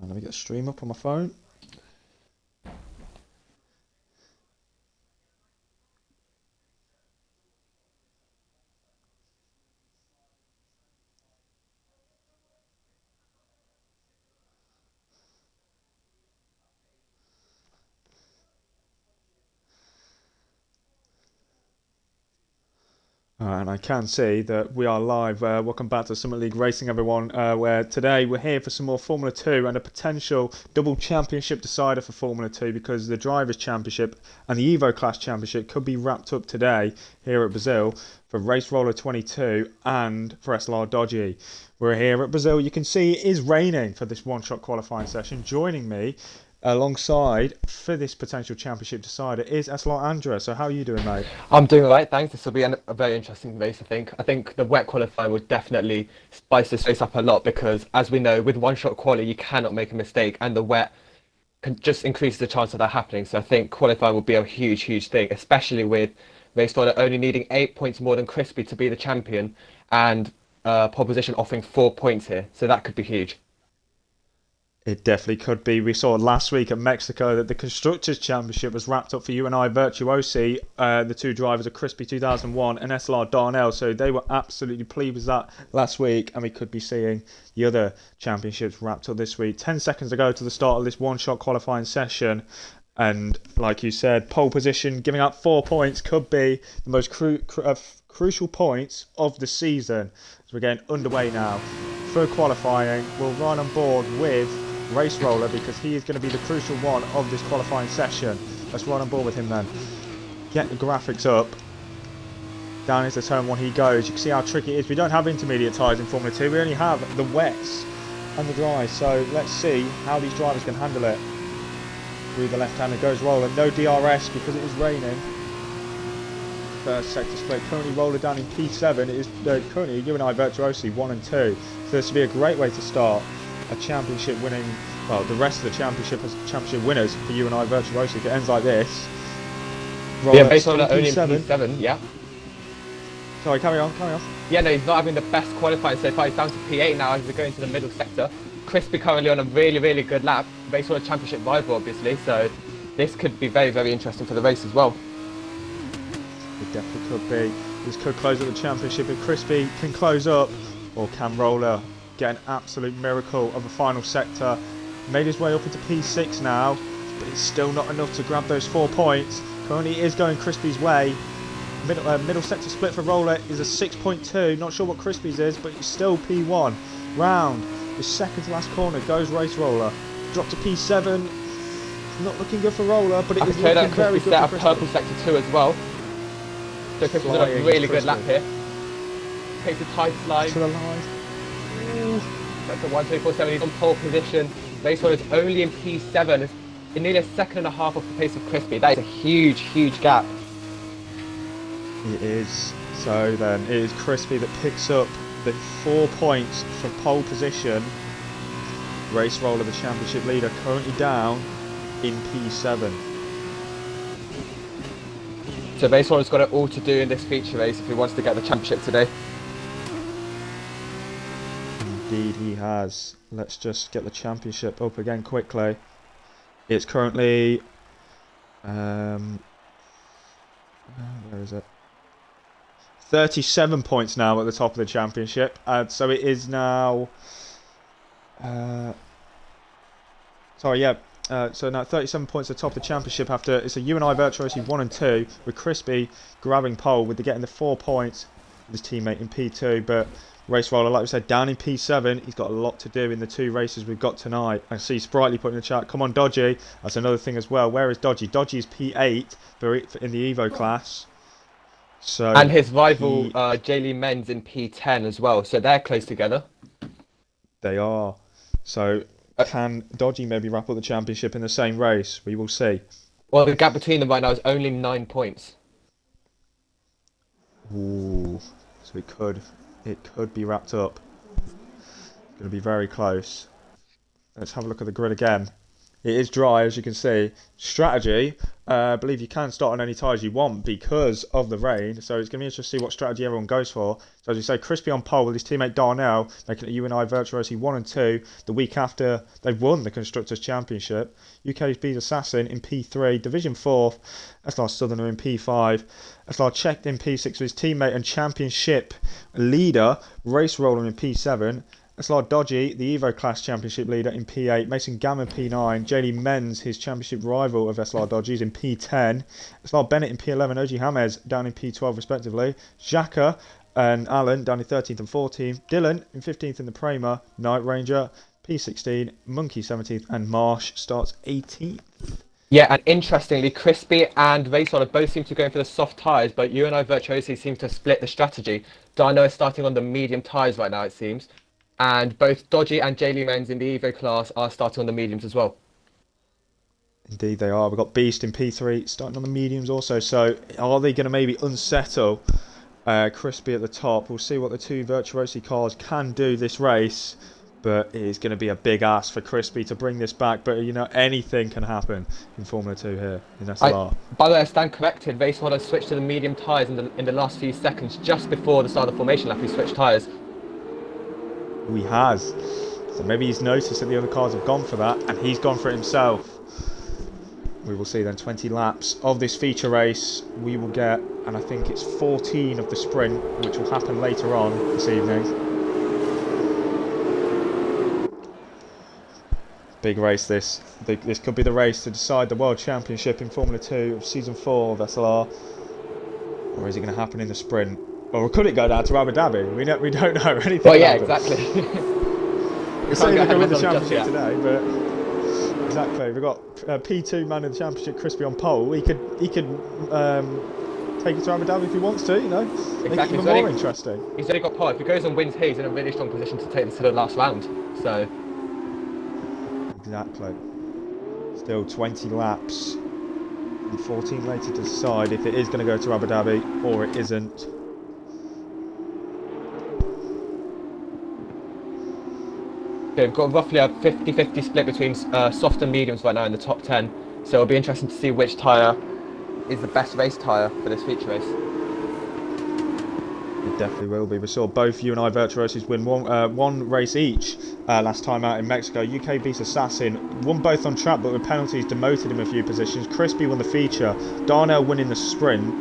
Let me get a stream up on my phone. And I can see that we are live. Welcome back to Summit League Racing, everyone. Where today we're here for some more Formula 2 and a potential double championship decider for Formula 2, because the Drivers' Championship and the Evo Class Championship could be wrapped up today here at Brazil for Race Roller 22 and for SLR Dodgy. We're here at Brazil. You can see it is raining for this one-shot qualifying session. Joining me alongside for this potential championship decider is SLR Andrea. So how are you doing, mate? I'm doing all right, thanks. This will be a very interesting race, I think. I think the wet qualifying will definitely spice this race up a lot because, as we know, with one-shot quali, you cannot make a mistake, and the wet can just increase the chance of that happening. So I think qualifying will be a huge, huge thing, especially with Race Roller only needing 8 points more than Crispy to be the champion, and pole position offering 4 points here. So that could be huge. It definitely could be. We saw last week at Mexico that the Constructors' Championship was wrapped up for UNI Virtuosi, the two drivers of Crispy 2001 and SLR Darnell. So they were absolutely pleased with that last week, and we could be seeing the other championships wrapped up this week. 10 seconds ago to the start of this one-shot qualifying session. And like you said, pole position, giving up 4 points, could be the most crucial points of the season. So we're getting underway now. Through qualifying, we'll run on board with Race Roller because he is going to be the crucial one of this qualifying session. Let's run on board with him then. Get the graphics up. Down into turn one he goes. You can see how tricky it is. We don't have intermediate tyres in Formula 2. We only have the wets and the dries. So let's see how these drivers can handle it. Through the left-hander goes Roller. No DRS because it is raining. First sector split. Currently Roller down in P7. It is currently UNI Virtuosi 1 and 2. So this would be a great way to start a championship winning, well, the rest of the championship as championship winners for UNI Virtuosi. If it ends like this. Roller, yeah, based on that only in P7, yeah. Sorry, carry on. Yeah, no, he's not having the best qualifying so far. He's down to P8 now as we go into the middle sector. Crispy currently on a really, really good lap. Based on a championship rival, obviously, so this could be very, very interesting for the race as well. It definitely could be. This could close up the championship if Crispy can close up, or can Roller get an absolute miracle of a final sector. Made his way up into P6 now, but it's still not enough to grab those 4 points. Currently it is going Crispy's way. Middle sector split for Roller is a 6.2. Not sure what Crispy's is, but it's still P1. Round the second to last corner goes Race Roller. Drop to P7. Not looking good for Roller, but it is looking very good for Crispy. Purple sector 2 as well. So Crispy's on a really good lap here. Takes a tight slide. To the line. Sector 124.7, he's on pole position. Race Roller is only in P7. It's in nearly a second and a half off the pace of Crispy. That is a huge, huge gap. It is. So then it is Crispy that picks up the 4 points for pole position. Race Roller, the championship leader, currently down in P7. So Race Roller's got it all to do in this feature race if he wants to get the championship today. Indeed he has. Let's just get the championship up again quickly. It's currently where is it? 37 points now at the top of the championship. So it is now so now 37 points at the top of the championship after it's a UNI Virtuosi 1 and 2 with Crispy grabbing pole with getting the 4 points with his teammate in P2, but Race Roller, like we said, down in P7. He's got a lot to do in the 2 races we've got tonight. I see Sprightly putting in the chat, come on Dodgy. That's another thing as well. Where is Dodgy? Dodgy is P8 in the Evo class. So and his rival Jaylee Men's in P10 as well. So they're close together. They are. So can Dodgy maybe wrap up the championship in the same race? We will see. Well, the gap between them right now is only 9 points. Ooh. So it could be wrapped up. It's going to be very close. Let's have a look at the grid again. It is dry, as you can see. Strategy, I believe you can start on any tyres you want because of the rain. So it's going to be interesting to see what strategy everyone goes for. So as you say, Crispy on pole with his teammate Darnell, making it UNI Virtuosi 1 and 2 the week after they've won the Constructors' Championship. UK's Beat Assassin in P3, Division 4th, SLR Southerner in P5, SLR Checked in P6 with his teammate and championship leader, Race Roller in P7, SLR Dodgy, the Evo Class Championship leader in P8, Mason Gammon P9, JD Menz, his championship rival of SLR Dodgy's in P10, SLR Bennett in P11, OG James down in P12 respectively, Xhaka and Alan down in 13th and 14th, Dylan in 15th in the Prema, Night Ranger, P16, Monkey 17th and Marsh starts 18th. Yeah, and interestingly, Crispy and Raceholder both seem to be going for the soft tyres, but UNI Virtuosi seem to split the strategy. Dino is starting on the medium tyres right now, it seems. And both Dodgy and Jaylee Menz in the Evo class are starting on the mediums as well. Indeed they are. We've got Beast in P3 starting on the mediums also. So are they going to maybe unsettle Crispy at the top? We'll see what the two Virtuosi cars can do this race. But it is going to be a big ask for Crispy to bring this back. But, you know, anything can happen in Formula 2 here in SLR. By the way, I stand corrected. Raceholder switched to the medium tyres in the last few seconds, just before the start of the formation lap. He switched tyres. He has. So maybe he's noticed that the other cars have gone for that, and he's gone for it himself. We will see then 20 laps of this feature race. We will get, and I think it's 14 of the sprint, which will happen later on this evening. Big race this. This could be the race to decide the World Championship in Formula 2 of Season 4 of SLR. Or is it going to happen in the sprint? Or could it go down to Abu Dhabi? We don't know anything. Well, yeah, exactly. We're saying we can win the championship today, but exactly, we've got P2 man of the championship, Crispy on pole. He could take it to Abu Dhabi if he wants to, you know, Exactly. make it even more interesting. He's already got pole. If he goes and wins here, he's in a really strong position to take this to the last round. So exactly. Still 20 laps and 14 later to decide if it is going to go to Abu Dhabi or it isn't. Okay, we've got roughly a 50-50 split between soft and mediums right now in the top 10. So it'll be interesting to see which tyre is the best race tyre for this feature race. It definitely will be. We saw both UNI Virtuosis win one race each last time out in Mexico. UK Beast Assassin won both on track, but with penalties demoted him a few positions. Crispy won the feature. Darnell winning the sprint.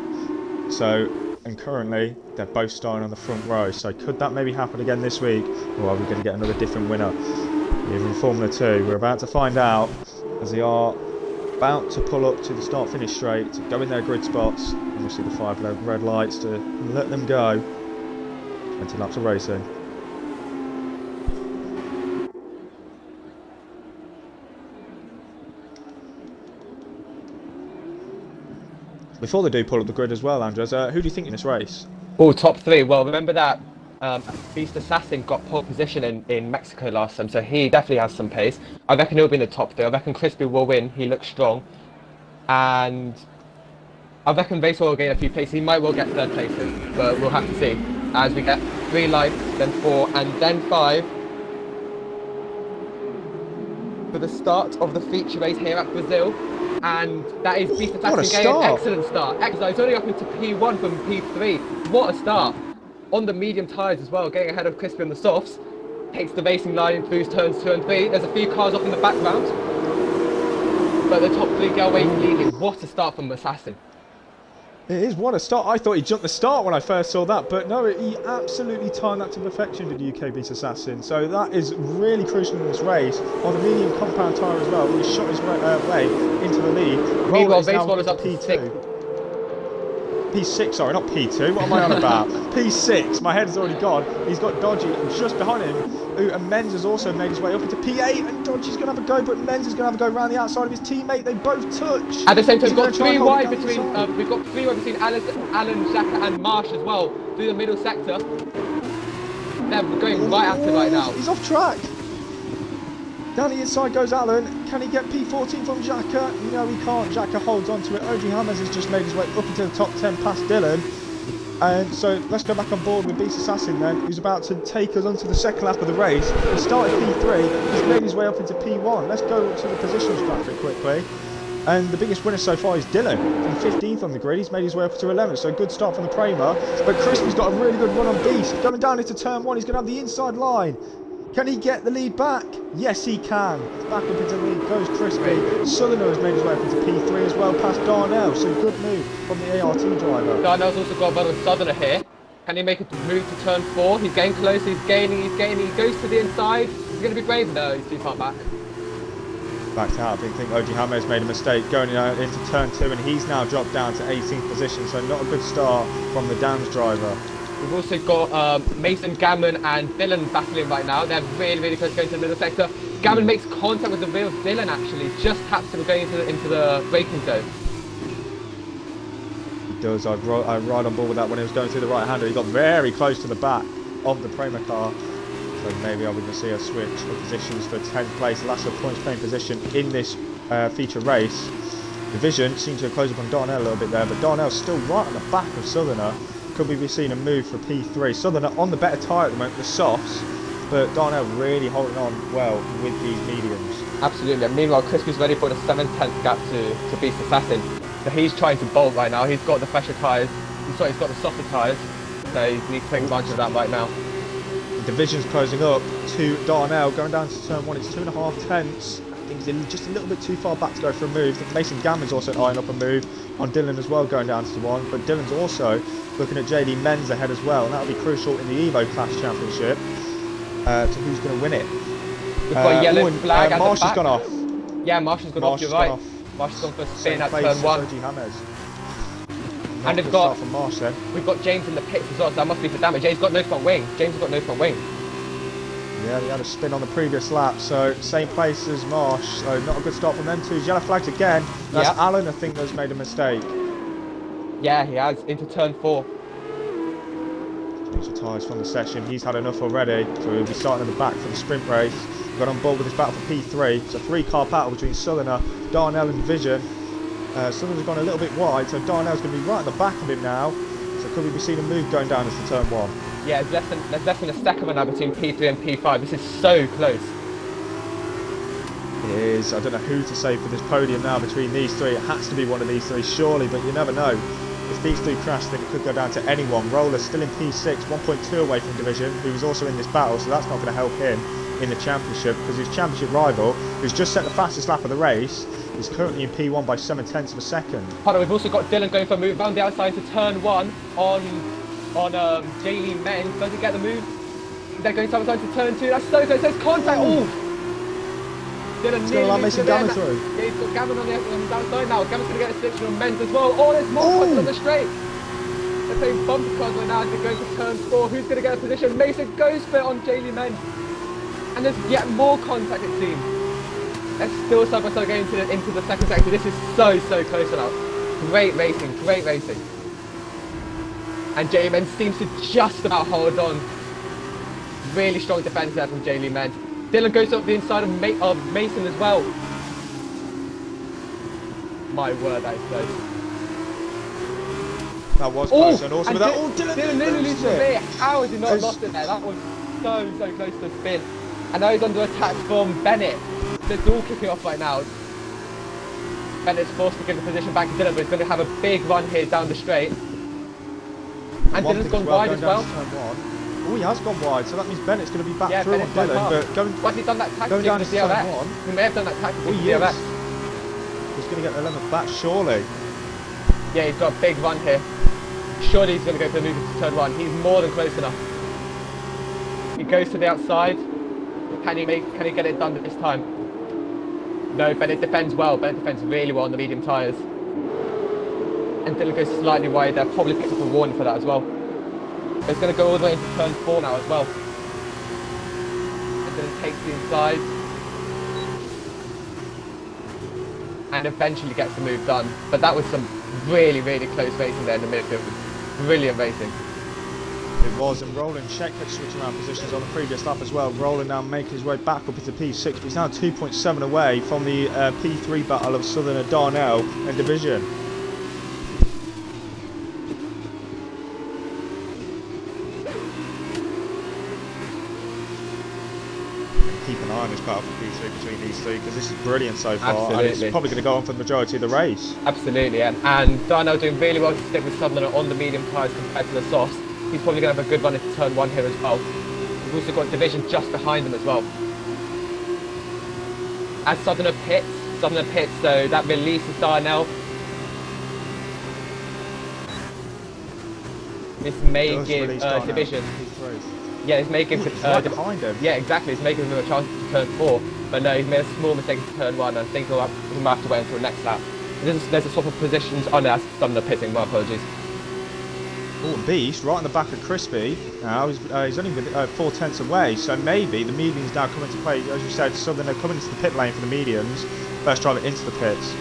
So, and currently they're both starting on the front row. So could that maybe happen again this week, or are we going to get another different winner in Formula 2? We're about to find out as they are about to pull up to the start-finish straight, to go in their grid spots, and we'll see the 5 red lights to let them go. 20 laps of racing. Before they do pull up the grid as well, Andres, who do you think in this race? Oh, top 3. Well, remember that Beast Assassin got pole position in Mexico last time, so he definitely has some pace. I reckon he'll be in the top 3. I reckon Crispy will win. He looks strong. And I reckon Vaso will gain a few places. He might well get 3rd places, but we'll have to see. As we get 3 lights, then 4, and then 5. For the start of the feature race here at Brazil. And that is Beast Assassin getting an excellent start. Excellent. He's only up into P1 from P3. What a start. On the medium tyres as well, getting ahead of Crispy on the softs. Takes the racing line through turns 2 and 3. There's a few cars off in the background. But the top 3 go away leading. What a start from Assassin. It is, what a start. I thought he jumped the start when I first saw that, but no, he absolutely timed that to perfection, did UK Beast Assassin. So that is really crucial in this race. On the medium compound tyre as well, he shot his way into the lead. Meanwhile, Baseball is up to P2. P6, sorry, not P2. What am I on about? P6. My head's already gone. He's got Dodgy just behind him. Ooh, and Menz has also made his way up into P8, and Dodgy's going to have a go, but Menz is going to have a go around the outside of his teammate. They both touch. At the same time, we've got 3 wide between Alan, Xhaka, and Marsh as well through the middle sector. They're going right at it right now. He's off track. Down the inside goes Alan. Can he get P14 from Xhaka? No, he can't. Xhaka holds on to it. OG Hammers has just made his way up into the top 10 past Dylan. And so let's go back on board with Beast Assassin then, who's about to take us onto the second lap of the race. He started P3, he's made his way up into P1. Let's go to the positions graphic quickly. And the biggest winner so far is Dylan, from 15th on the grid. He's made his way up to 11th, so a good start from the Prema. But Crispy's got a really good run on Beast. Going down into turn 1, he's going to have the inside line. Can he get the lead back? Yes, he can. Back up into the lead goes Crispy. Southerner has made his way up into P3 as well, past Darnell. So good move from the ART driver. Darnell's also got a run with Southerner here. Can he make a move to turn 4? He's getting close, he's gaining. He goes to the inside. He's going to be brave. No, he's too far back. Backed out. I think Oji Hame's made a mistake going into turn 2, and he's now dropped down to 18th position. So not a good start from the Dams driver. We've also got Mason, Gammon and Dylan battling right now. They're really, really close going to the middle sector. Gammon makes contact with the rear of Dylan actually, just taps him going into the braking zone. He does. I ride on board with that when he was going through the right-hander. He got very close to the back of the Prema car. So maybe we can see a switch of positions for 10th place. Last of points playing position in this feature race. Division seems to have closed up on Darnell a little bit there, but Darnell's still right on the back of Southerner. Could we be seeing a move for P3? Southerner on the better tyre at the moment, the softs, but Darnell really holding on well with these mediums. Absolutely, and meanwhile Crispy's ready for the 7/10 gap to Beast Assassin. So he's trying to bolt right now. He's got the fresher tyres, he's got the softer tyres, so he needs to take advantage of that right now. The Division's closing up to Darnell, going down to turn 1, it's 2.5 tenths. I think he's just a little bit too far back to go for a move. I think Mason Gammon's also eyeing up a move on Dylan as well, going down to 1, but Dylan's also looking at JD Menz ahead as well, and that'll be crucial in the Evo Class Championship to who's going to win it. We've got a yellow flag at Marsh the has back. gone off. Yeah, Marsh has gone off, you're right. Marsh has gone for a spin at turn 1. And we've got James in the pits as well, so that must be for damage. James got no front wing. Yeah, he had a spin on the previous lap, so same place as Marsh, so not a good start from them two. Yellow flags again. That's yep. Alan, I think, that's made a mistake. Yeah, he has, into turn 4. Change the tyres from the session, he's had enough already, so he'll be starting at the back for the sprint race. Got on board with this battle for P3. It's a 3-car battle between Southerner, Darnell and Division. Southerner's gone a little bit wide, so Darnell's going to be right at the back of him now. So could we be seeing a move going down into turn 1? Yeah, there's less than a second now between P3 and P5. This is so close. It is. I don't know who to say for this podium now between these three. It has to be one of these three, surely, but you never know. If these three crash, then it could go down to anyone. Roller's still in P6, 1.2 away from Division, who's also in this battle, so that's not going to help him in the championship, because his championship rival, who's just set the fastest lap of the race, is currently in P1 by 7/10 of a second. Hold on, we've also got Dylan going for a move around the outside to turn 1 on Jaylee Men. Doesn't get the move. They're going side to turn 2. That's so close. There's contact. Oh! Dylan nearly moves to the end. through. Yeah, he's got Gammon on the outside now. Gammon's going to get a selection on Men's as well. Oh, there's more contact on the straight. They're playing bumper cars right now as they're going to turn 4. Who's going to get a position? Mason goes for it on Jaylee Men. And there's yet more contact, it seems. They're still side by side going into the second sector. This is so close now. Great racing. And Jaylee Men seems to just about hold on. Really strong defence there from Jaylee Men. Dylan goes up the inside of Mason as well. My word, that is close. That was close, and also with that, Dylan nearly loses it. How has he not lost it there? That was so close to a spin. And now he's under attack from Bennett. They're all kicking off right now. Bennett's forced to give the position back to Dylan, but he's going to have a big run here down the straight. And Dylan's gone wide as well. Oh, he has gone wide, so that means Bennett's going to be back through on Dylan. But why has he done that tactic going down to turn 1? He may have done that tactic with DRS. He's going to get the 11th back, surely. Yeah, he's got a big run here. Surely he's going to go for the move to turn 1. He's more than close enough. He goes to the outside. Can he get it done this time? No, Bennett defends well. Bennett defends really well on the medium tyres. And Dylan goes slightly wide there. Probably picked up a warning for that as well. But it's going to go all the way into turn 4 now as well. And Dylan takes the inside. And eventually gets the move done. But that was some really close racing there in the midfield. Brilliant racing. It was, and Roland checked switching around positions on the previous lap as well. Roland now making his way back up into P6, but he's now 2.7 away from the P3 battle of Southerner, Darnell and Division. chemistry between these two because this is brilliant so far. Absolutely. And it's probably going to go on for the majority of the race. Absolutely, and Darnell doing really well to stick with Sutherland on the medium tyres compared to the softs. He's probably going to have a good run into turn 1 here as well. We've also got Division just behind them as well. As Sutherland pits, so that releases Darnell. This may give Division. Yeah, it's making right behind him. Yeah, exactly. It's making him a chance to turn 4, but no, he's made a small mistake to turn 1. I think he'll have to wait until next lap. There's a swap of positions. Oh no, that's Sutherland pitting. My apologies. Oh, Beast right on the back of Crispy. Now he's only with 4 tenths away, so maybe the mediums now come into play. As you said, Southern are coming into the pit lane for the mediums. First driver into the pits.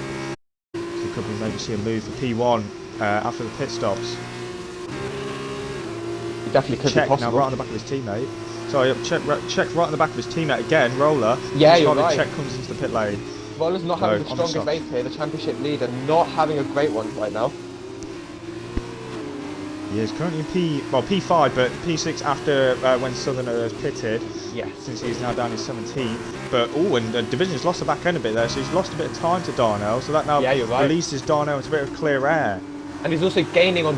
So could we maybe see a move for P1 after the pit stops? Definitely could Check be possible. now right on the back of his teammate. Sorry, check right on the back of his teammate again. Roller. Yeah, you're right. Check comes into the pit lane. Roller's not having the strongest race here. The championship leader not having a great one right now. He is currently in P5, but P6 after when Southern has pitted. Yes. Since he's now down in 17th. But and Division's lost the back end a bit there, so he's lost a bit of time to Darnell. So that now releases Darnell into a bit of clear air. And he's also gaining on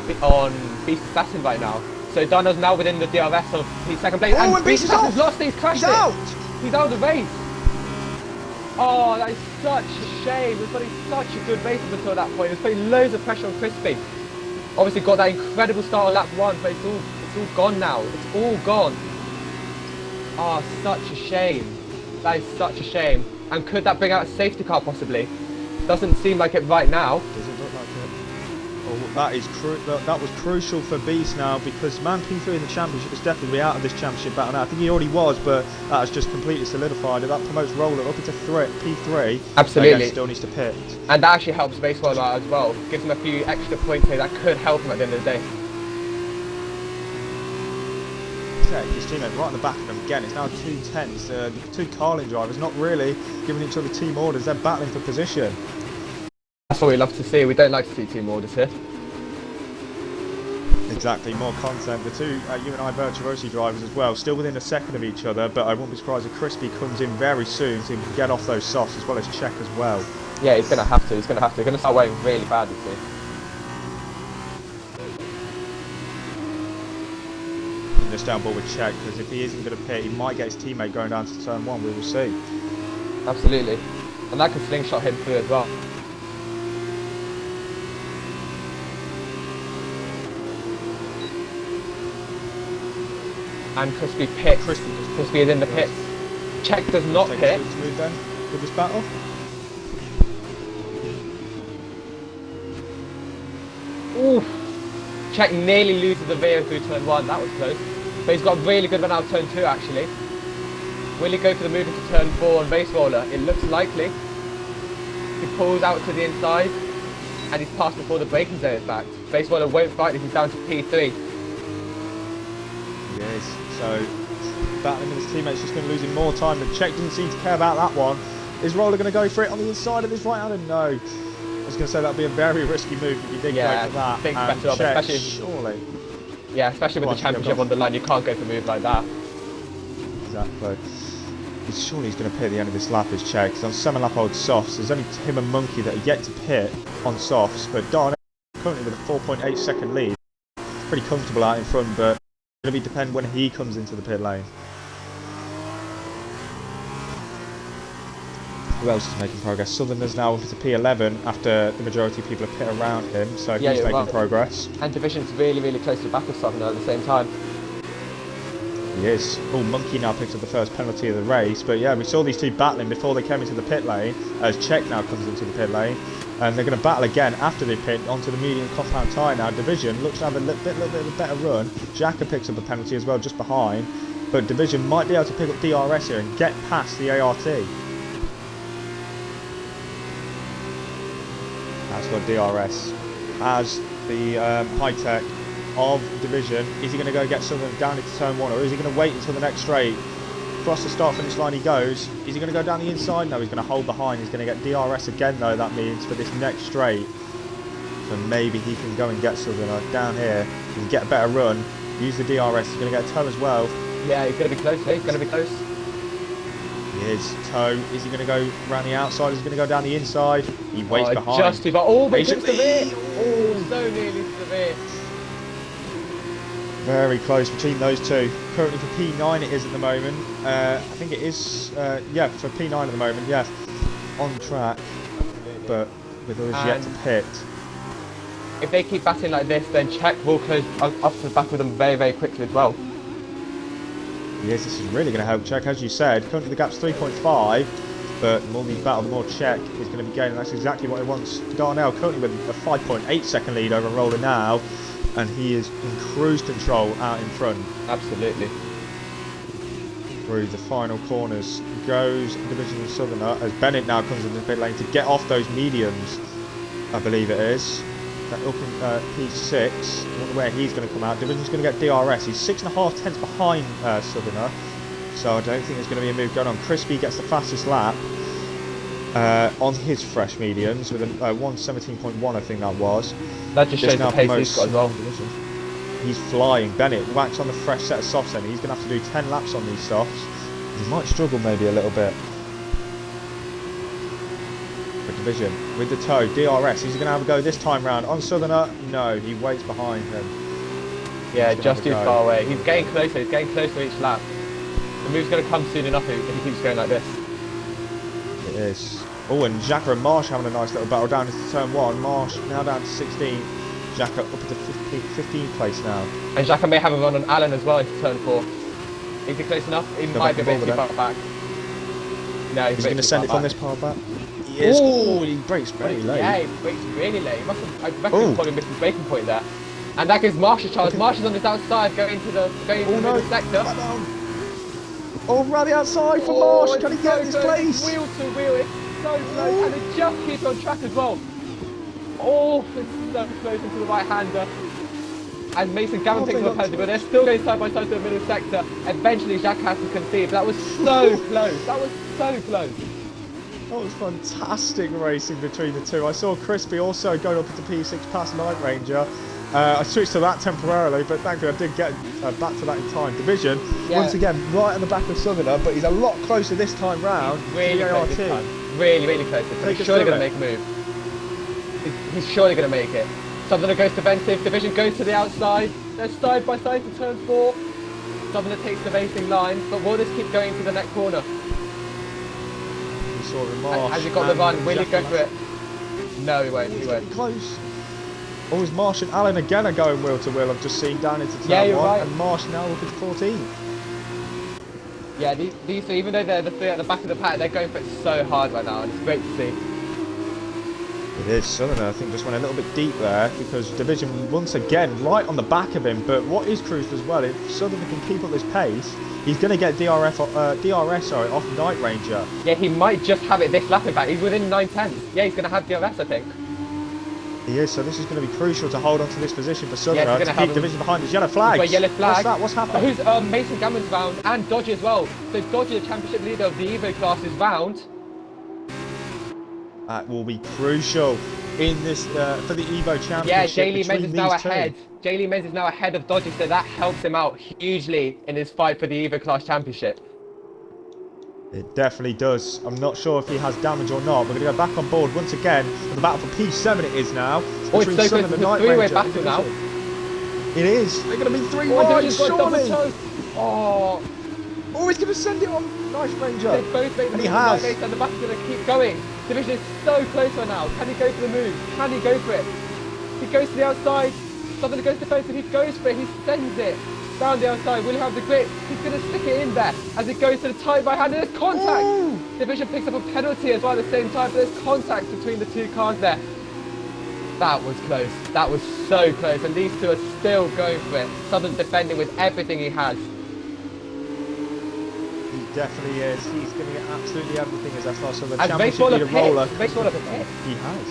Beast Assassin right now. So Darnell's now within the DRS of his second place. Oh, and Beast Assassin's lost. He's crashed. He's out. He's out of the race. Oh, that is such a shame. He was putting such a good race up until that point. He was putting loads of pressure on Crispy. Obviously got that incredible start on lap 1, but it's all gone now. It's all gone. Oh, such a shame. That is such a shame. And could that bring out a safety car possibly? Doesn't seem like it right now. Doesn't look like it. Oh, that was crucial for Beast now, because man P3 in the championship is definitely out of this championship battle now. I think he already was, but that has just completely solidified it. That promotes Roller up into P3. Absolutely. Again, still needs to pit. And that actually helps Race Roller out as well. Gives him a few extra points here that could help him at the end of the day. Okay, his teammate right on the back of him again. It's now 2 tenths. The two Carlin drivers not really giving each other team orders. They're battling for position. That's what we love to see. We don't like to see team orders here. Exactly, more content. The two UNI Virtuosi drivers as well, still within a second of each other, but I won't be surprised if Crispy comes in very soon so he can get off those softs, as well as Check as well. Yeah, he's going to have to. He's going to start weighing really bad, you see. Just down board with Check, because if he isn't going to pit, he might get his teammate going down to turn 1. We will see. Absolutely. And that could slingshot him through as well. And Crispy pits. Crispy is in the pits. Check does not pit. Move then with this battle. Oof. Check nearly loses the veer through turn 1. That was close. But he's got a really good run out of turn 2 actually. Will he go for the move into turn 4 on Race Roller? It looks likely. He pulls out to the inside and he's passed before the braking zone is back. Race Roller won't fight. He's down to P3. Yes, so battling with his teammates, just going to lose him more time. But Check doesn't seem to care about that one. Is Roller going to go for it on the inside of his right-hander? No. I was going to say that would be a very risky move if he did go for that. Think better of Check, especially surely. Yeah, especially with the championship on the line, you can't go for a move like that. Exactly. Surely he's going to pit at the end of this lap as Check. He's on 7 lap old softs. There's only him and Monkey that are yet to pit on softs. But Darnell currently with a 4.8 second lead. Pretty comfortable out in front, but it's going to depend when he comes into the pit lane. Who else is making progress? Southerners now up to P11 after the majority of people have pit around him, so he's making progress. And Division's really, really close to the back of Southerner at the same time. He is. Oh, Monkey now picks up the first penalty of the race, but yeah, we saw these two battling before they came into the pit lane, as Check now comes into the pit lane, and they're going to battle again after they pit onto the medium compound tyre now. Division looks to have a little bit of a better run. Jacka picks up a penalty as well just behind, but Division might be able to pick up DRS here and get past the ART. That's got DRS as the high-tech of Division. Is he going to go get Southern down into turn 1, or is he going to wait until the next straight? Across the start-finish line he goes. Is he going to go down the inside? No, he's going to hold behind. He's going to get DRS again, though, that means, for this next straight. So maybe he can go and get Southern down here. He can get a better run. Use the DRS. He's going to get a toe as well. Yeah, he's going to be close. He's going to be close. He His toe. Is he going to go around the outside? Is he going to go down the inside? He waits behind. Just too far. Oh, but it's Patiently. severe. Oh, so nearly severe. Very close between those two. Currently for P9 it is at the moment. I think it is, yeah, for P9 at the moment, yeah. On track, but with others yet to pit. If they keep batting like this, then Czech will close up to the back with them very, very quickly as well. Yes, this is really going to help Czech, as you said. Currently the gap's 3.5, but the more these battle, the more Czech is going to be gaining. That's exactly what he wants. Darnell currently with a 5.8 second lead over Roller now, and he is in cruise control out in front. Absolutely. Through the final corners goes Division Southerner as Bennett now comes in the pit lane to get off those mediums, I believe it is. Up in P6, I wonder where he's going to come out. Division's going to get DRS. He's 6.5 tenths behind Southerner, so I don't think there's going to be a move going on. Crispy gets the fastest lap on his fresh mediums with a 1:17.1, I think that was. That just shows the pace he's got as well. He's flying. Bennett whacks on the fresh set of softs, and he's going to have to do 10 laps on these softs. He might struggle maybe a little bit. Division with the toe, DRS, he's going to have a go this time round on Southerner. No, he waits behind him. Yeah, just too far away. He's getting closer each lap. The move's going to come soon enough if he keeps going like this. It is. Oh, and Xhaka and Marsh having a nice little battle down into turn 1. Marsh now down to 16. Xhaka up at the 15th place now. And Xhaka may have a run on Allen as well into turn 4. Is he close enough? He might be a bit too far back. No, he's going to send it from this part back. Yes. Oh, he brakes very late. Yeah, he brakes really late. He must have, I reckon he probably missed his braking point there. And that gives Marsh a chance. Okay. Marsh is on his outside going into the middle sector. Oh, round the outside for Marsh. Can he get this place? Wheel to wheel. It's so close. And it just keeps on track as well. Oh, it's so close into the right-hander. And Mason Gavin picks up a penalty, but they're still going side by side to the middle sector. Eventually, Jacques has to concede. That was so close. That was so close. That was fantastic racing between the two. I saw Crispy also going up into P6 past Night Ranger. I switched to that temporarily, but thankfully I did get back to that in time. Division, once again, right on the back of Southerner, but he's a lot closer this time round. Really close this time. Really, really close. He's surely going to make a move. He's surely going to make it. Southerner goes defensive, Division goes to the outside. They're side by side to turn 4. Southerner takes the racing line, but will this keep going to the next corner? Has he got the run? Will he go for it? No, he won't. He won't. Close. Oh, is Marsh and Allen again are going wheel to wheel. I've just seen down into turn 1, right. And Marsh now up into 14. Yeah, these two, even though they're the three at the back of the pack, they're going for it so hard right now, and it's great to see. It is. Southerner, I think, just went a little bit deep there because Division once again right on the back of him. But what is crucial as well, if Southerner can keep up this pace, he's going to get DRS off Night Ranger. Yeah, he might just have it this lap in fact. He's within 9 tenths. Yeah, he's going to have DRS, I think. He is, so this is going to be crucial to hold on to this position for Southerner to keep Division behind his yellow flag. Yellow flag. What's that? What's happening? Who's Mason Gammon's round and Dodgy as well. So Dodgy, the championship leader of the Evo class, is round. That will be crucial in this for the Evo Championship. Yeah, Jaylee Menz is now ahead. Jaylee Menz is now ahead of Dodgy, so that helps him out hugely in his fight for the Evo Class Championship. It definitely does. I'm not sure if he has damage or not. We're going to go back on board once again for the battle for P7 it is now. Oh, it's so close. It's a three-way battle now. It is. They're going to be 3 wide, surely. Oh, he's going to send it on Night Ranger. They both made the move, and the battle's going to keep going. Division is so close right now. Can he go for the move? Can he go for it? He goes to the outside. Southerner goes defensive. He goes for it. He sends it down the outside. Will he have the grip? He's going to stick it in there as it goes to the tight right hand. And there's contact. Ooh. Division picks up a penalty as well at the same time. But there's contact between the two cars there. That was close. That was so close. And these two are still going for it. Southerner defending with everything he has. He definitely is. He's going to get absolutely everything as SLR. So the championship leader Roller. He has.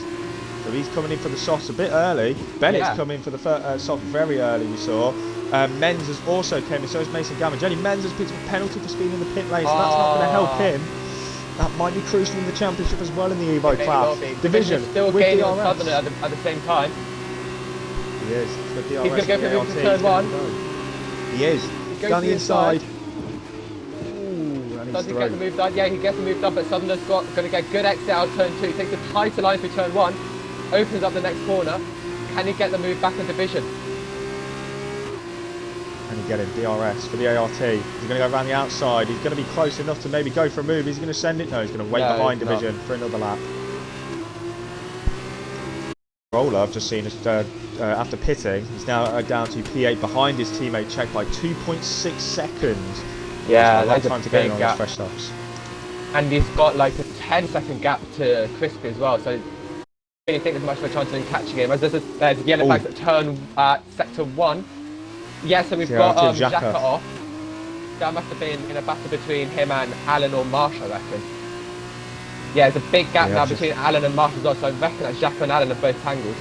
So he's coming in for the softs a bit early. Bennett's come in for the soft very early, we saw. Menz has also came in, so is Mason Gammon. Jenny Menz has picked up a penalty for speeding in the pit lane, so that's not going to help him. That might be crucial in the championship as well in the Evo class. Division still gaining on Southerner at the same time. He is. He's going to go for the turn 1. He is. Down the inside. And he Does he get the move done? Yeah, he gets the move done, but Sutherland's going to get good exit out of turn 2. Takes a tighter line through turn 1. Opens up the next corner. Can he get the move back in division? And he get it, DRS for the ART. He's going to go around the outside. He's going to be close enough to maybe go for a move. He's going to send it. No, he's going to wait behind division for another lap. Roller, I've just seen after pitting, he's now down to P8 behind his teammate, checked by 2.6 seconds. Yeah, that's time to gain on his fresh stops. And he's got like a 10-second gap to Crispy as well, so I don't really think there's much of a chance of him catching him. As there's yellow flags at turn sector 1. Yeah, so we've got Xhaka off. That must have been in a battle between him and Alan or Marsh, I reckon. Yeah, there's a big gap now between Alan and Marsh as well, so I reckon that Xhaka and Alan are both tangled.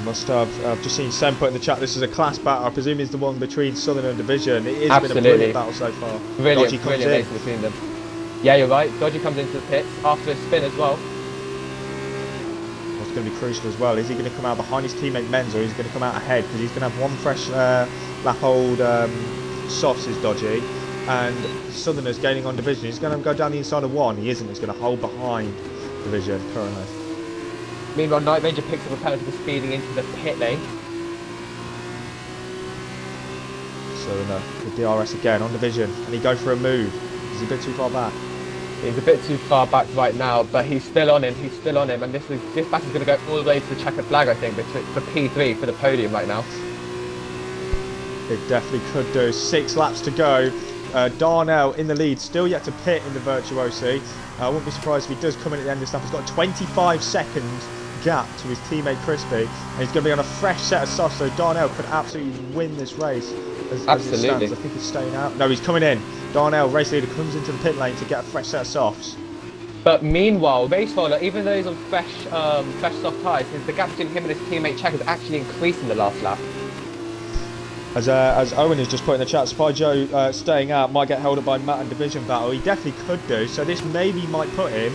Must have. I've just seen Sem put in the chat, this is a class battle. I presume it's the one between Southern and Division. It has been a brilliant battle so far. Brilliant racing between them. Yeah, you're right. Dodgy comes into the pits after a spin as well. What's going to be crucial as well, is he going to come out behind his teammate Menz, or is he going to come out ahead? Because he's going to have one fresh lap old softs is Dodgy. And Southerners gaining on Division. He's going to go down the inside of 1. He isn't. He's going to hold behind Division currently. Meanwhile, Night Ranger picks up a penalty for speeding into the pit lane. So the DRS again on Division. Can he go for a move? Is he a bit too far back? He's a bit too far back right now, but he's still on him. He's still on him, and this battle's going to go all the way to the checkered flag, I think, for P3 for the podium right now. It definitely could do. 6 laps to go. Darnell in the lead, still yet to pit in the Virtuosi. I wouldn't be surprised if he does come in at the end of this lap. He's got a 25-second gap to his teammate Crispy, and he's going to be on a fresh set of softs, so Darnell could absolutely win this race as it stands. I think he's staying out. No, he's coming in. Darnell, race leader, comes into the pit lane to get a fresh set of softs. But meanwhile, Race Roller, even though he's on fresh soft tyres, the gap between him and his teammate Check has actually increased in the last lap. As Owen has just put in the chat, Spy Joe staying out might get held up by Matt and Division battle. He definitely could do, so this maybe might put him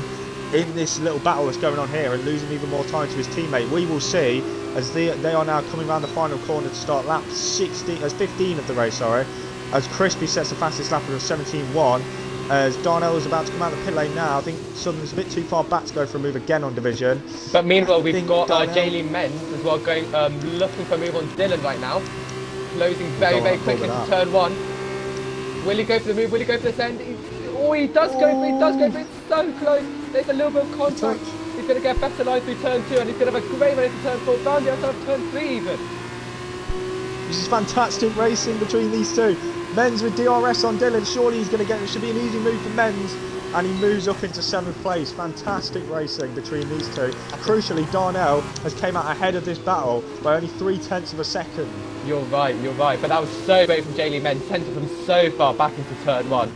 in this little battle that's going on here and losing even more time to his teammate. We will see as they are now coming around the final corner to start lap 15 of the race, as Crispy sets the fastest lap of 17.1. As Darnell is about to come out of the pit lane now, I think Southern's a bit too far back to go for a move again on Division. But meanwhile, we've got Jayleen Menz as well going, looking for a move on Dylan right now. Closing very quickly into turn 1. Will he go for the move? Will he go for the send? He does go for it. It's so close. There's a little bit of contact. He's going to get a better line through turn 2, and he's going to have a great run into turn 4. Down the outside of turn 3 even. This is fantastic racing between these two. Menz with DRS on Dylan. Surely he's going to get it. Should be an easy move for Menz. And he moves up into 7th place. Fantastic racing between these two. Crucially, Darnell has came out ahead of this battle by only 0.3 of a second. You're right. But that was so great from Jaylee Menz. Sent him from so far back into turn 1.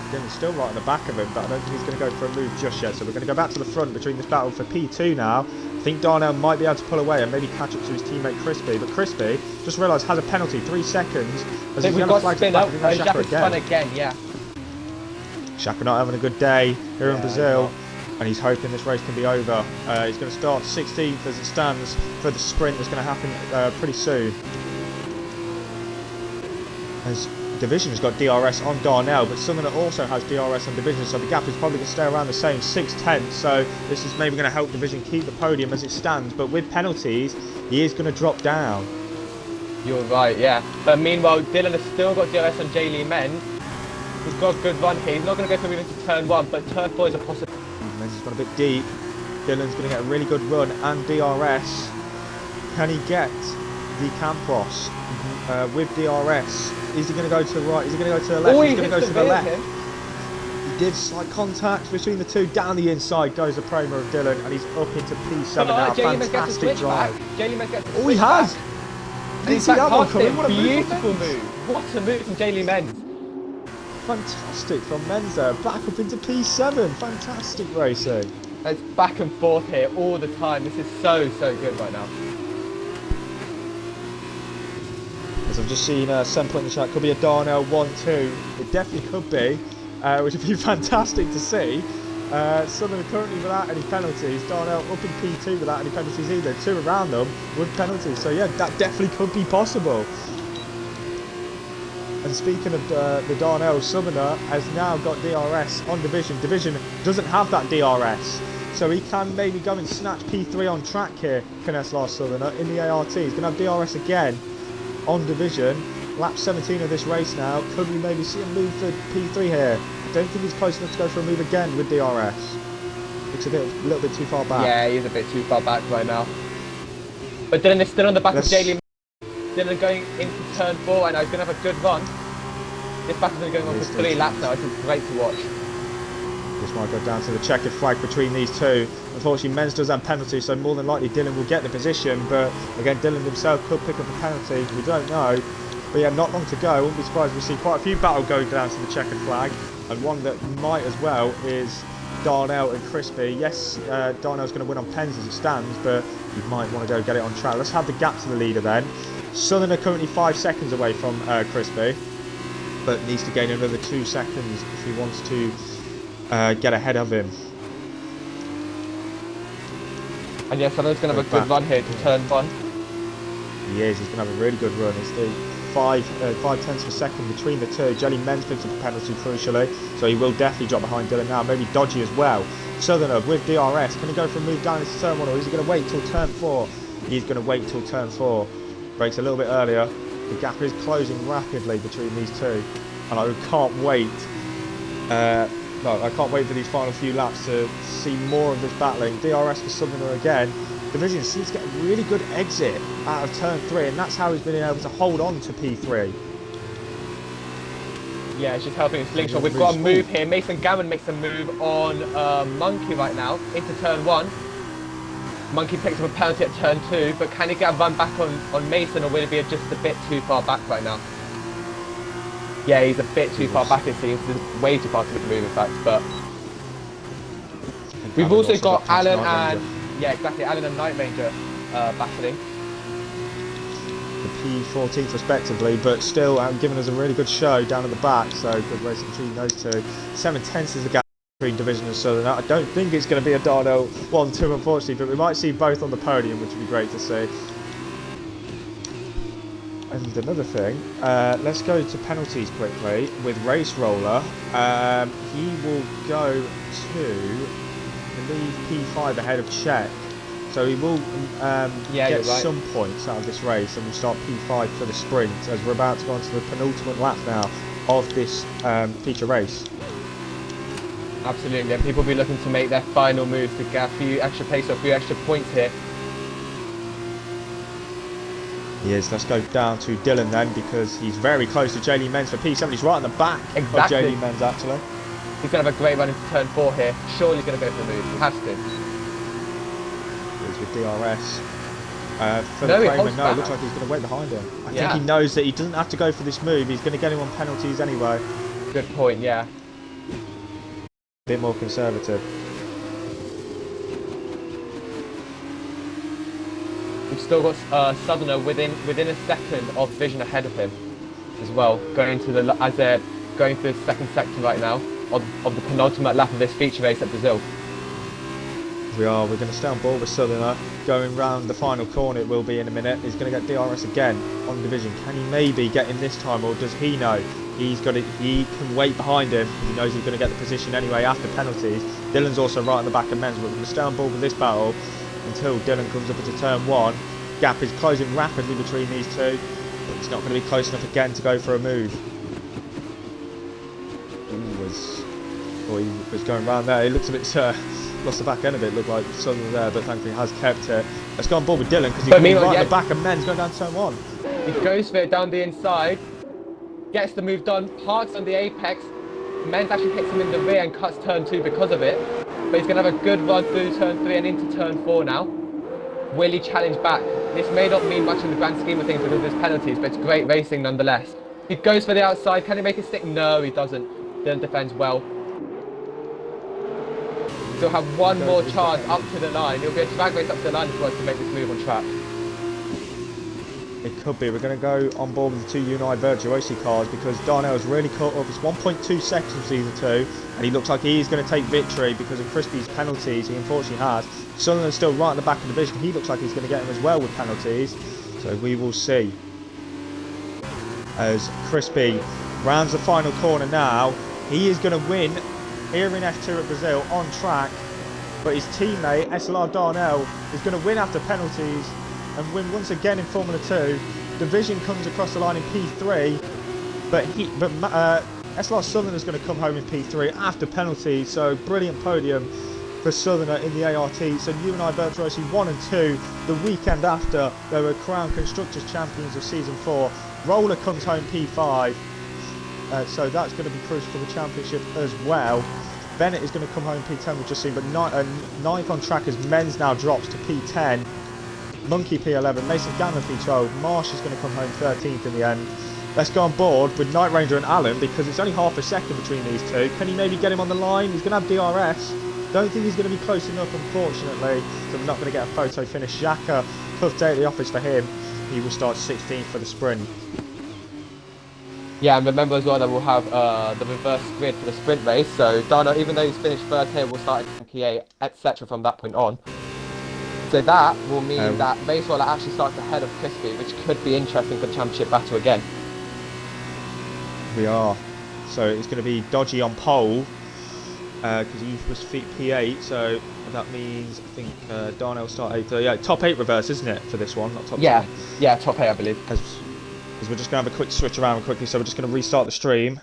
Dylan's still right on the back of him, but I don't think he's going to go for a move just yet. So we're going to go back to the front between this battle for P2 now. I think Darnell might be able to pull away and maybe catch up to his teammate Crispy. But Crispy, just realised, has a penalty, 3 seconds. As he's going to flag spin up, Xhaka again, yeah. Xhaka not having a good day here in Brazil, and he's hoping this race can be over. He's going to start 16th as it stands for the sprint that's going to happen pretty soon. As Division has got DRS on Darnell, but Southern also has DRS on Division, so the gap is probably going to stay around the same 6/10. So this is maybe going to help Division keep the podium as it stands, but with penalties, he is going to drop down. You're right, yeah. But meanwhile, Dylan has still got DRS on Jaylee Menz. He's got a good run here. He's not going to go for moving to turn 1, but turn 4 is a possibility. Menz has gone a bit deep. Dylan's going to get a really good run and DRS. Can he get the Campos with DRS? Is he going to go to the right? Is he going to go to the left? He's going to go to the left. He did slight contact between the two. Down the inside goes the promo of Dylan, and he's up into P7 now. Fantastic drive. Jaylee Menz gets he has. And he's back past him. What a beautiful move. What a move from Jaylee Menz. Fantastic from Menz there. Back up into P7. Fantastic racing. It's back and forth here all the time. This is so good right now. As I've just seen Sem put in the chat, could be a Darnell 1-2. It definitely could be, which would be fantastic to see. Southern currently without any penalties. Darnell up in P2 without any penalties either. 2 around them with penalties. So yeah, that definitely could be possible. And speaking of the Darnell, Southerner has now got DRS on Division. Division doesn't have that DRS. So he can maybe go and snatch P3 on track here, can SLR Southerner, in the ART. He's going to have DRS again on Division. Lap 17 of this race now. Could we maybe see a move for P3 here? I don't think he's close enough to go for a move again with DRS. Looks a little bit too far back. Yeah, he's a bit too far back right now. But Dylan is still on the back of Jaylee. Dylan going into turn 4 and he's going to have a good run. This battle's been going on for 3 laps now. This is great to watch. This might go down to the checkered flag between these two. Unfortunately, Menz does have penalty, so more than likely Dylan will get the position. But again, Dylan himself could pick up a penalty. We don't know. But yeah, not long to go. I wouldn't be surprised if we see quite a few battles go down to the checkered flag. And one that might as well is Darnell and Crispy. Yes, Darnell's going to win on pens as it stands, but he might want to go get it on track. Let's have the gap to the leader then. Southerner currently 5 seconds away from Crispy, but needs to gain another 2 seconds if he wants to get ahead of him. And yeah, Southerner's going to have a good run here to turn 1. He is. He's going to have a really good run. It's the 5 tenths of a second between the two. Jelly Menz picks up a penalty crucially, so he will definitely drop behind Dylan now. Maybe Dodgy as well. Southerner with DRS. Can he go for a move down into turn 1, or is he going to wait till turn 4? He's going to wait till turn 4. Brakes a little bit earlier. The gap is closing rapidly between these two, and I can't wait. I can't wait for these final few laps to see more of this battling. DRS for Southerner again. Division seems to get a really good exit out of turn 3, and that's how he's been able to hold on to P3. Yeah, it's just helping his slingshot. We've got a move here. Mason Gammon makes a move on Monkey right now into turn 1. Monkey picks up a penalty at turn 2, but can he get a run back on Mason, or will it be just a bit too far back right now? Yeah, he's a bit too far back, it seems. He's way too far to make a move, in fact. But we've also got Alan and... Yeah, exactly. Alan and Night Ranger battling. The P14th respectively, but still giving us a really good show down at the back, so good racing between those two. 7 tenths is the gap between Division and Southern. I don't think it's going to be a Darnell 1-2 unfortunately, but we might see both on the podium, which would be great to see. And another thing, let's go to penalties quickly with Race Roller. He will go to, I believe, P5 ahead of Czech. So he will get some points out of this race, and we'll start P5 for the sprint as we're about to go on to the penultimate lap now of this feature race. Absolutely, and people will be looking to make their final moves to get a few extra pace or a few extra points here. He is. Let's go down to Dylan then, because he's very close to Jaylee Menz for P7. He's right on the back of Jaylee Menz actually. He's going to have a great run into turn 4 here. Surely he's going to go for the move. He has to. He's with DRS. For the Kramer, no, it looks like he's going to wait behind him. I think he knows that he doesn't have to go for this move. He's going to get him on penalties anyway. Good point, yeah. A bit more conservative. We've still got Southerner within a second of Vision ahead of him as well, going to the as they're going through the second sector right now of the penultimate lap of this feature race at Brazil. We're going to stay on board with Southerner. Going round the final corner it will be in a minute. He's going to get DRS again on Division. Can he maybe get him this time, or does he know? He can wait behind him. He knows he's going to get the position anyway after penalties. Dylan's also right on the back of Menz, but we're going to stay on board with this battle until Dylan comes up into turn 1. Gap is closing rapidly between these two, but it's not going to be close enough again to go for a move. He was going round there. He looks a bit lost the back end of it. Looked like something there, but thankfully has kept it. Let's go on board with Dylan, because he's right on the back of Menz going down turn 1. He goes for it down the inside, gets the move done, parks on the apex. Menz actually hits him in the rear and cuts turn 2 because of it. But he's going to have a good run through turn 3 and into turn 4 now. Will he challenge back? This may not mean much in the grand scheme of things because of his penalties, but it's great racing nonetheless. He goes for the outside. Can he make it stick? No, he doesn't. Dylan defends well. He'll have one more charge up to the line. It'll be a drag race up to the line if he wants to make this move on track. It could be. We're going to go on board with the two Unite Virtuosi cars, because Darnell's really caught up. It's 1.2 seconds from season 2, and he looks like he's going to take victory because of Crispy's penalties. He unfortunately has. Sutherland's still right in the back of the division. He looks like he's going to get him as well with penalties, so we will see. as Crispy rounds the final corner now. He is going to win here in F2 at Brazil on track, but his teammate SLR Darnell is going to win after penalties and win once again in Formula 2. Division comes across the line in P3, but SLR Southerner is going to come home in P3 after penalties. So brilliant podium for Southerner in the ART. So you and I, Virtuosi 1 and 2, the weekend after they were crowned Constructors Champions of Season 4. Roller comes home P5, so that's going to be crucial for the championship as well. Bennett is going to come home P10, we've just seen, but ninth on track as Men's now drops to P10. Monkey P11, Mason Gannon P12, Marsh is going to come home 13th in the end. Let's go on board with Night Ranger and Allen, because it's only half a second between these two. Can he maybe get him on the line? He's going to have DRS. Don't think he's going to be close enough, unfortunately, so we're not going to get a photo finish. Xhaka, tough day at the office for him. He will start 16th for the sprint. Yeah, and remember as well that we'll have the reverse grid for the sprint race. So Dano, even though he's finished third here, will start at P8, etc. from that point on. So that will mean that Racewaller actually starts ahead of Crispy, which could be interesting for the championship battle again. We are. So it's going to be Dodgy on pole, because he was P8, so that means I think Darnell will start 8th. Yeah, top 8 reverse, isn't it, for this one? Not top 10. Yeah, top 8 I believe. As we're just going to have a quick switch around quickly, so we're just going to restart the stream.